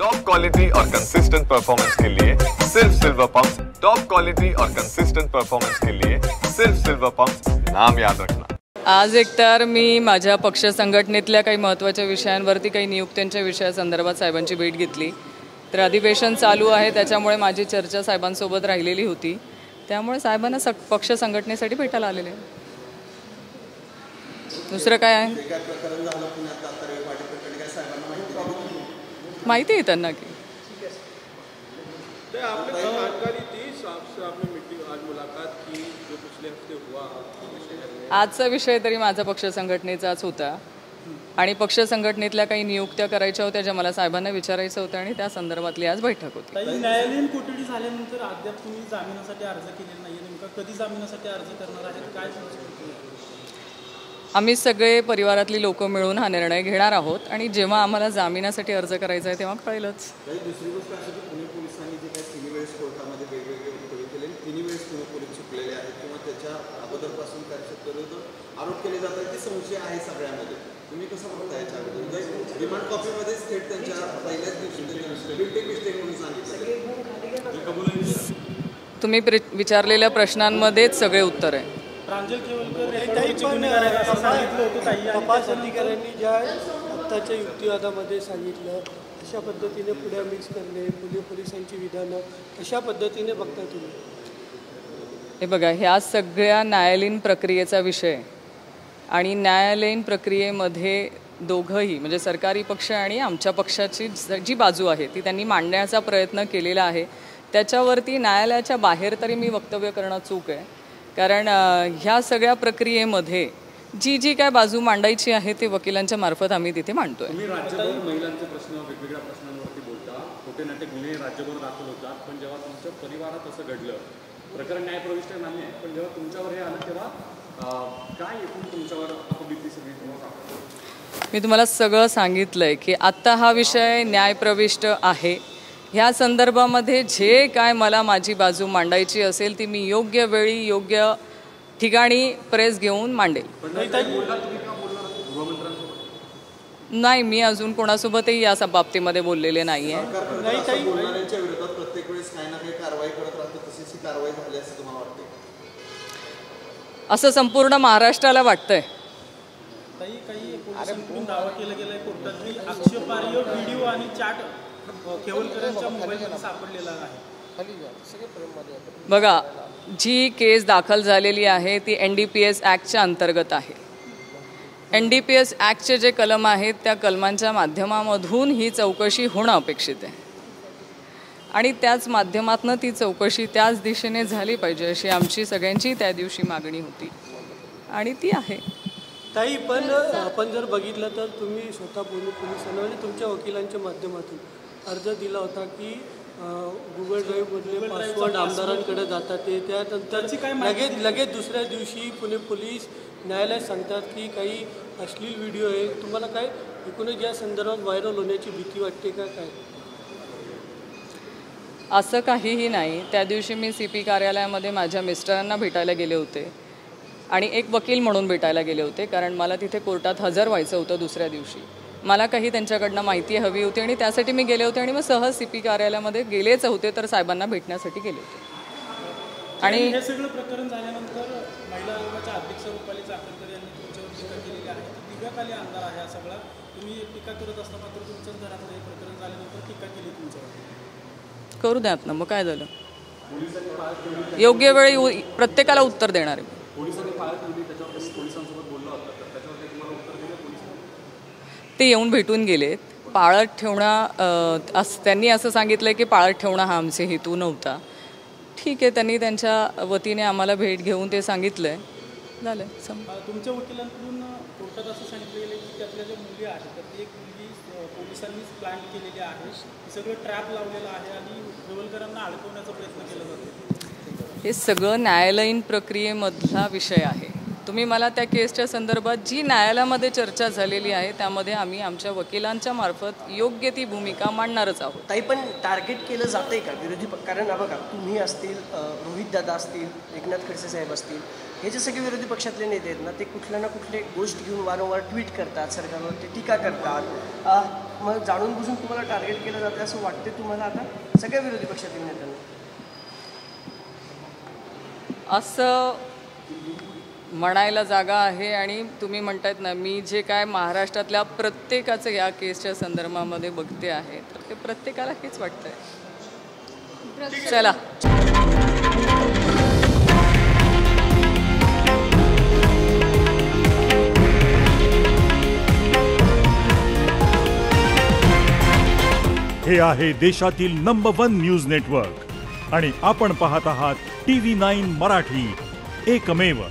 Top quality और consistent performance के लिए सिर्फ सिल्वर पंप्स। टॉप क्वालिटी और कंसिस्टेंट परफॉर्मेंस के लिए सिर्फ सिल्वर पंप्स, नाम याद रखना। आज एकतर मी माझ्या पक्ष संघटनेतल्या काही महत्त्वाच्या विषयांवरती काही नियुक्त्यांच्या विषयासंदर्भात साहेबांची भेट घेतली। तर अधिवेशन चालू आहे, त्याच्यामुळे माझी चर्चा साहेबांसोबत राहिलेली होती, त्यामुळे साहेबांना पक्ष संघटनेसाठी भेटायला आलेले। दुसरं काय आहे माहिती आहे त्यांना की आजचा विषय तरी माझा पक्ष संघटनेचाच होता आणि पक्ष संघटनेतल्या काही नियुक्त्या करायच्या होत्या ज्या मला साहेबांना विचारायचं होतं आणि त्या संदर्भातली आज बैठक होती। न्यायालयीन कोठडी झाल्यानंतर अद्याप तुम्ही जामिनासाठी अर्ज केलेला नाहीये, नेमका कधी जामिनासाठी अर्ज करणार आहेत, काय आम्ही सगळे परिवारातली लोक मिळून हा निर्णय घेणार आहोत आणि जेव्हा आम्हाला जामिनासाठी अर्ज करायचा आहे तेव्हा कळेलच। दुसरी गोष्ट अशी की पुणे पोलिसांनी जे काही 3 वेळेस कोर्टामध्ये वेगवेगळे वक्तव्य केले, 3 वेळेस पुणे पोलीस चुकलेले आहेत किंवा त्याच्या अगोदरपासून कार्यक्षेत्रावर आरोप केले जातात की संशय आहे सगळ्यामध्ये, तुम्ही कसं बघता याच्याबद्दल? डिमांड कॉपीमध्ये थेट त्यांच्या पहिल्याच दिवशी बिल्डिंग मिस्टेक म्हणून सांगितलं। तुम्ही विचारलेल्या प्रश्नांमध्येच सगळे उत्तर आहे। प्रांजल केवलकर तपास अधिकाऱ्यांनी ज्या आत्ताच्या युक्तिवादामध्ये सांगितलं अशा पद्धतीने पुढे मिक्स करणे, पुणे पोलिसांची विधानं कशा पद्धतीने बघता तुम्ही? हे बघा, ह्या सगळ्या न्यायालयीन प्रक्रियेचा विषय आणि न्यायालयीन प्रक्रियेमध्ये दोघंही म्हणजे सरकारी पक्ष आणि आमच्या पक्षाची जी बाजू आहे ती त्यांनी मांडण्याचा प्रयत्न केलेला आहे। त्याच्यावरती न्यायालयाच्या बाहेर तरी मी वक्तव्य करणं चूक आहे, कारण ह्या सगळ्या प्रक्रियेमध्ये जी काय बाजू मांडायची आहे ते वकिलांच्या मार्फत आम्ही तिथे मांडतोय। तुम्ही राज्यभर महिलांचे प्रश्न वेगवेगळ्या प्रश्नांवरती बोलता, खोटे नाटे गुन्हे राज्यभर दाखल होतात, पण जेव्हा तुमच्या परिवारात असं घडलं, प्रकरण न्यायप्रविष्ट मान्य आहे, पण जेव्हा तुमच्यावर हे आलं तेव्हा काय एकूण तुमच्यावर अपबिती सगळी तुम्हाला? मी तुम्हाला सगळं सांगितलंय की आत्ता हा विषय न्यायप्रविष्ट आहे। ह्या संदर्भामध्ये जे काय मला माझी बाजू मांडायची असेल ती मी योग्य वेळी योग्य ठिकाणी प्रेस घेऊन मांडेल। नाही, मी अजून कोणासोबतही या बाबतीमध्ये बोललेले नाही आहे। असं संपूर्ण महाराष्ट्राला वाटतंय। दावा केला गेलाय कोर्टात की आक्षेपार्ह व्हिडिओ आणि चॅट केवलकरांच्या मोबाईलमध्ये सापडलेला आहे। बघा, जी केस दाखल झालेली आहे ती NDPS ॲक्टच्या अंतर्गत आहे। NDPS ॲक्टचे जे कलम आहेत त्या कलमांच्या माध्यमामधून ही चौकशी होणं अपेक्षित आहे आणि त्याच माध्यमातून ती चौकशी त्याच दिशेने झाली पाहिजे अशी आमची सगळ्यांची त्या दिवशी मागणी होती आणि ती आहे। ताई, पण आपण जर बघितलं तर तुम्ही स्वतः पुणे पोलिसांना म्हणजे तुमच्या वकिलांच्या माध्यमातून अर्ज दिला होता की गुगल ड्राईव्हमधले पासवर्ड आमदारांकडे जातात, ते त्यानंतर लगेच दुसऱ्या दिवशी पुणे पोलीस न्यायालयात सांगतात की काही अश्लील व्हिडिओ आहे। तुम्हाला काय एकूणच या संदर्भात व्हायरल होण्याची भीती वाटते का काय? असं काहीही नाही। त्या दिवशी मी CP कार्यालयामध्ये माझ्या मिस्टरांना भेटायला गेले होते आणि एक वकील म्हणून भेटायला गेले होते, कारण मला तिथे कोर्टात हजर व्हायचं होतं दुसऱ्या दिवशी। मला काही त्यांच्याकडनं माहिती हवी होती आणि त्यासाठी मी गेले होते आणि मग सहज CP कार्यालयामध्ये गेलेच होते तर साहेबांना भेटण्यासाठी गेले होते। आणि हे सगळं प्रकरण झाल्यानंतर महिला आयोगाच्या अध्यक्ष रुपाली चाकणकर यांनी तुमच्यावर टीका केलेली आहे। दिव्याखाली अंधार आहे हा सगळा, तुम्ही टीका करत असता मात्र तुमच्याच घरातलं हे प्रकरण झाल्यानंतर टीका केली तुमच्यावर। करू द्यात ना, मग काय झालं? योग्य वेळी प्रत्येकाला उत्तर देणार आहे। ते येऊन भेटून गेलेत। पाळत ठेवणं त्यांनी असं सांगितलं की पाळत ठेवणं हा आमचे हेतू नव्हता। ठीक आहे, त्यांनी त्यांच्या वतीने आम्हाला भेट घेऊन ते सांगितलंय, झालं। तुमच्या वकिलांकडून कोर्टात असं सांगितलं गेलं की त्यातल्या ज्या मुली आहेत तर ती एक मुलगी पोलिसांनीच प्लॅन केलेली आहे, सगळं ट्रॅप लावलेलं आहे आणि केवलकरांना अडकवण्याचा प्रयत्न केला जातो। हे सगळं न्यायालयीन प्रक्रियेमधला विषय आहे। तुम्ही मला त्या केसच्या संदर्भात जी न्यायालयामध्ये चर्चा झालेली आहे त्यामध्ये आम्ही आमच्या वकिलांच्या मार्फत योग्य ती भूमिका मांडणारच आहोत। ताई, पण टार्गेट केलं जातंय का विरोधी कारण बघा, तुम्ही असतील, रोहित दादा असतील, एकनाथ खडसे साहेब असतील, हे जे सगळे विरोधी पक्षातले नेते आहेत ना, ते कुठल्या ना कुठले गोष्ट घेऊन वारंवार ट्विट करतात, सरकारवर ते टीका करतात। मग जाणून बुजून तुम्हाला टार्गेट केलं जातं असं वाटते तुम्हाला आता सगळ्या विरोधी पक्षातील नेत्यांना? असं म्हणायला जागा आहे आणि तुम्ही म्हणतायत ना, मी जे काय महाराष्ट्रातल्या प्रत्येकाचं या केसच्या संदर्भामध्ये बघते आहे तर ते प्रत्येकाला हेच वाटतंय. चला. हे आहे देशातील नंबर 1 न्यूज नेटवर्क आणि आपण पाहत आहात TV9 मराठी, एकमेव.